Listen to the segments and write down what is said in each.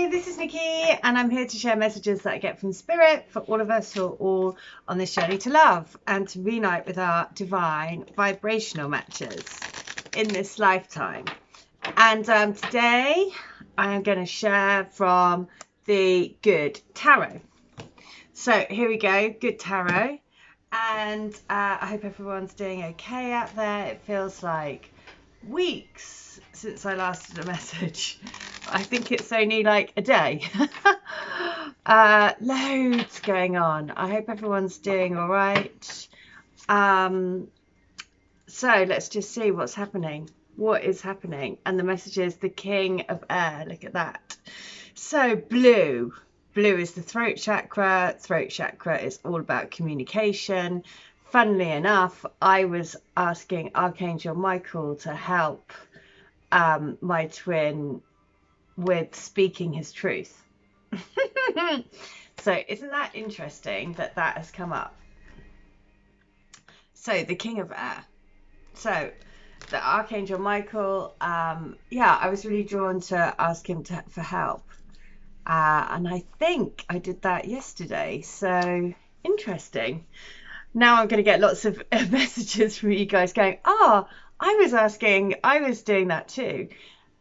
Hi, this is Nikki, and I'm here to share messages that I get from Spirit for all of us who are all on this journey to love and to reunite with our divine vibrational matches in this lifetime. And today I am going to share from the Good Tarot. So here we go, Good Tarot. And I hope everyone's doing okay out there. It feels like weeks since I last did a message. I think it's only like a day. Loads going on. I hope everyone's doing all right. So let's just see what's happening. What is happening? And the message is the King of Air. Look at that. So blue. Blue is the throat chakra. Throat chakra is all about communication. Funnily enough, I was asking Archangel Michael to help my twin with speaking his truth. So isn't that interesting that that has come up? So the King of Air. So the Archangel Michael, yeah, I was really drawn to ask him for help. And I think I did that yesterday. So interesting. Now I'm going to get lots of messages from you guys going, oh, I was doing that too.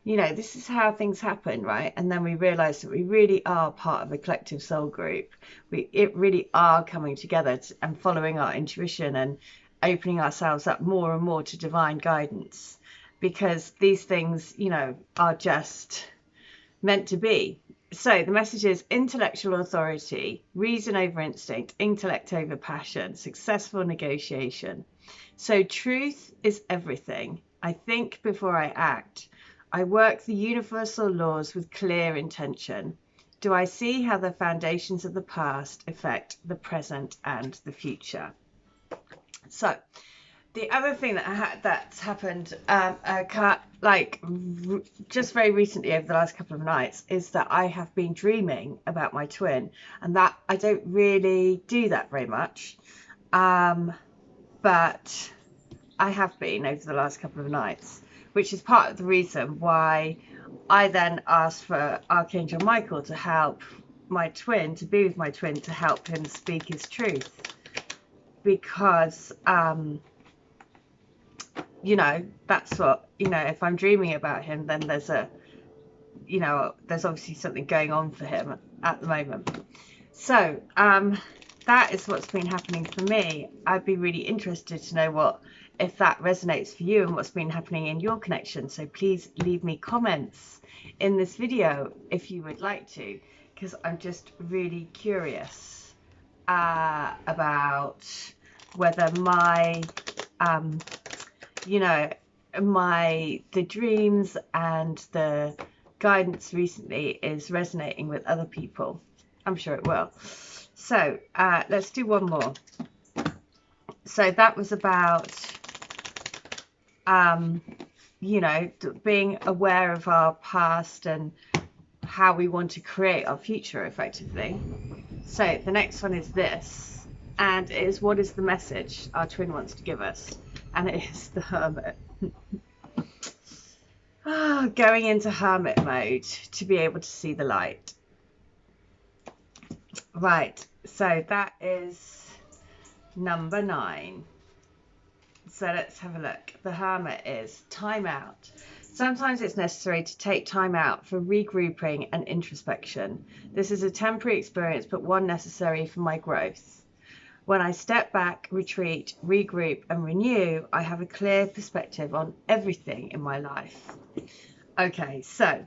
You know, this is how things happen, right? And then we realize that we really are part of a collective soul group. It really are coming together and following our intuition and opening ourselves up more and more to divine guidance, because these things, you know, are just meant to be. So the message is intellectual authority, reason over instinct, intellect over passion, successful negotiation. So truth is everything. I think before I act. I work the universal laws with clear intention. Do I see how the foundations of the past affect the present and the future? So the other thing that's happened just very recently over the last couple of nights is that I have been dreaming about my twin, and that I don't really do that very much, but I have been over the last couple of nights, which is part of the reason why I then asked for Archangel Michael to help my twin, to be with my twin, to help him speak his truth, because you know, that's what, you know, if I'm dreaming about him, then there's obviously something going on for him at the moment. So that is what's been happening for me. I'd be really interested to know if that resonates for you and what's been happening in your connection. So please leave me comments in this video if you would like to, because I'm just really curious about whether my the dreams and the guidance recently is resonating with other people. I'm sure it will. So let's do one more. So that was about being aware of our past and how we want to create our future effectively. So the next one is this, and it is, what is the message our twin wants to give us? And it is the Hermit. Going into Hermit mode to be able to see the light. Right, so that is number 9. So let's have a look. The Hermit is time out. Sometimes it's necessary to take time out for regrouping and introspection. This is a temporary experience, but one necessary for my growth. When I step back, retreat, regroup and renew, I have a clear perspective on everything in my life. Okay, so,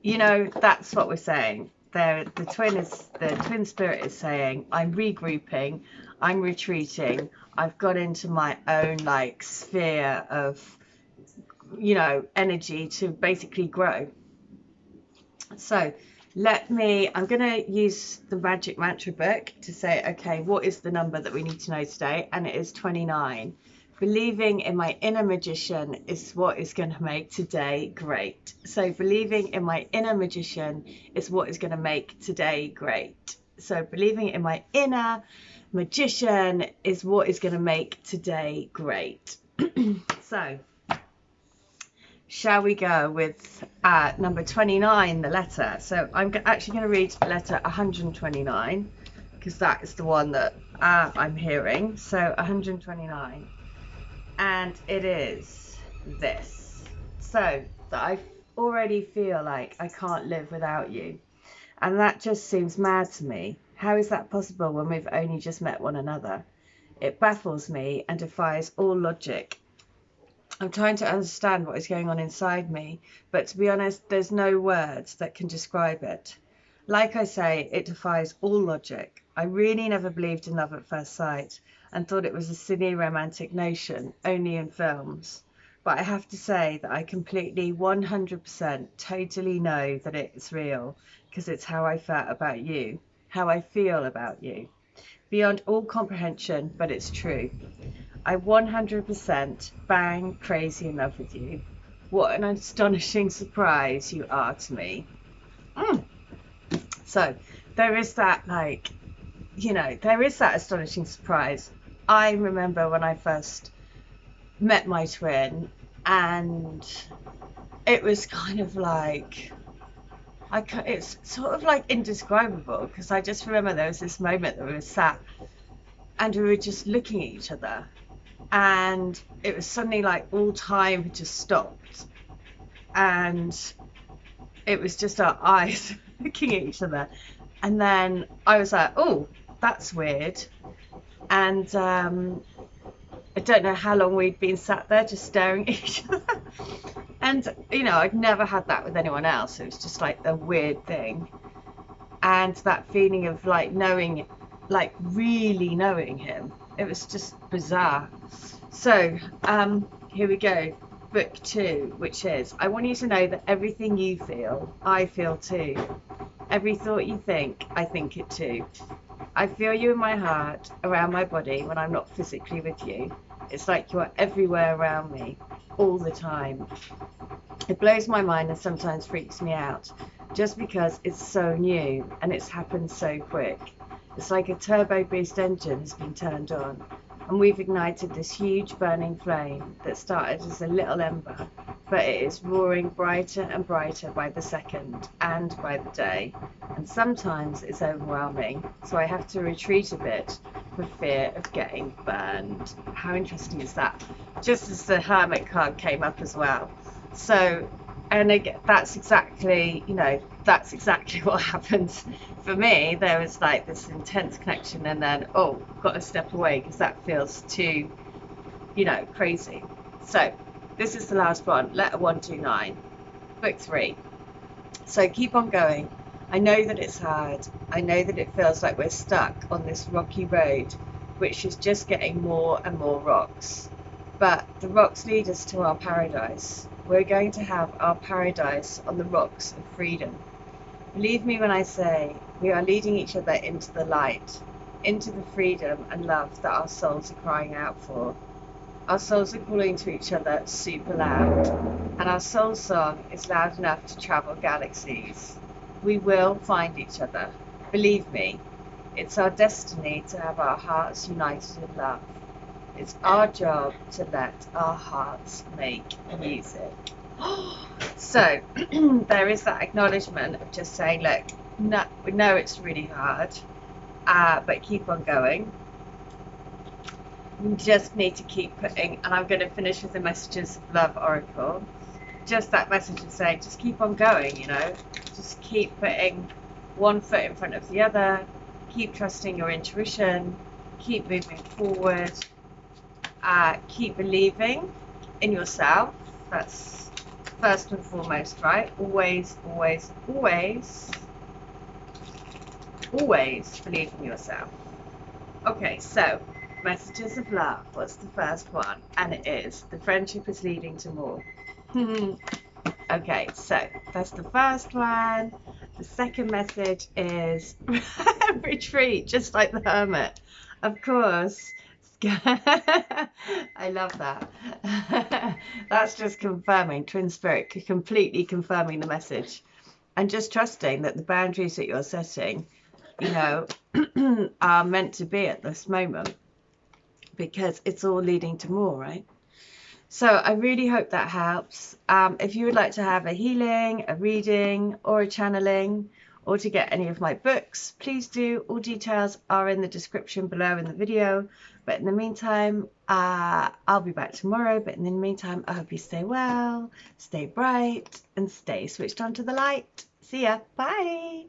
you know, that's what we're saying. The twin spirit is saying, I'm regrouping, I'm retreating, I've got into my own like sphere of, you know, energy to basically grow. So I'm going to use the Magic Mantra book to say, okay, what is the number that we need to know today? And it is 29. Believing in my inner magician is what is going to make today great. So believing in my inner magician is what is going to make today great. So believing in my inner magician is what is going to make today great. So shall we go with number 29, the letter? So I'm actually going to read letter 129 because that is the one that I'm hearing. So 129, and it is this. So that I already feel like I can't live without you, and that just seems mad to me. How is that possible when we've only just met one another? It baffles me and defies all logic. I'm trying to understand what is going on inside me, but to be honest, there's no words that can describe it. Like I say, it defies all logic. I really never believed in love at first sight and thought it was a silly romantic notion, only in films. But I have to say that I completely 100% totally know that it's real, because it's how I felt about you, how I feel about you. Beyond all comprehension, but it's true. I 100% bang crazy in love with you. What an astonishing surprise you are to me. So there is that, like, you know, there is that astonishing surprise. I remember when I first met my twin, and it was kind of like, it's sort of like indescribable, because I just remember there was this moment that we were sat and we were just looking at each other, and it was suddenly like all time had just stopped, and it was just our eyes looking at each other, and then I was like, oh, that's weird. And I don't know how long we'd been sat there just staring at each other. And you know, I'd never had that with anyone else. It was just like a weird thing, and that feeling of like knowing, like really knowing him, it was just bizarre. So here we go, book 2, which is, I want you to know that everything you feel, I feel too. Every thought you think, I think it too. I feel you in my heart, around my body when I'm not physically with you. It's like you are everywhere around me, all the time. It blows my mind and sometimes freaks me out, just because it's so new and it's happened so quick. It's like a turbo boost engine has been turned on, and we've ignited this huge burning flame that started as a little ember, but it is roaring brighter and brighter by the second and by the day, and sometimes it's overwhelming, so I have to retreat a bit for fear of getting burned. How interesting is that? Just as the Hermit card came up as well. So, and again, that's exactly, you know, that's exactly what happens for me. There was like this intense connection, and then, oh, got to step away because that feels too, you know, crazy. So this is the last one, letter 129, book 3. So keep on going. I know that it's hard. I know that it feels like we're stuck on this rocky road, which is just getting more and more rocks. But the rocks lead us to our paradise. We're going to have our paradise on the rocks of freedom. Believe me when I say we are leading each other into the light, into the freedom and love that our souls are crying out for. Our souls are calling to each other super loud, and our soul song is loud enough to travel galaxies. We will find each other. Believe me, it's our destiny to have our hearts united in love. It's our job to let our hearts make music. So there is that acknowledgement of just saying, look, no, we know it's really hard, but keep on going. You just need to keep putting, and I'm going to finish with the Messages of Love Oracle. Just that message of saying, just keep on going, you know, just keep putting one foot in front of the other, keep trusting your intuition, keep moving forward, keep believing in yourself. That's first and foremost, right? Always, always, always, always believe in yourself. Okay, so Messages of Love was the first one, and it is, the friendship is leading to more. Okay, so that's the first one. The second message is retreat, just like the Hermit, of course. I love that. That's just confirming, Twin Spirit, completely confirming the message, and just trusting that the boundaries that you're setting, you know, are meant to be at this moment, because it's all leading to more, right? So I really hope that helps. If you would like to have a healing, a reading, or a channeling, or to get any of my books, please do. All details are in the description below in the video. But in the meantime, I'll be back tomorrow. But in the meantime, I hope you stay well, stay bright, and stay switched on to the light. See ya. Bye.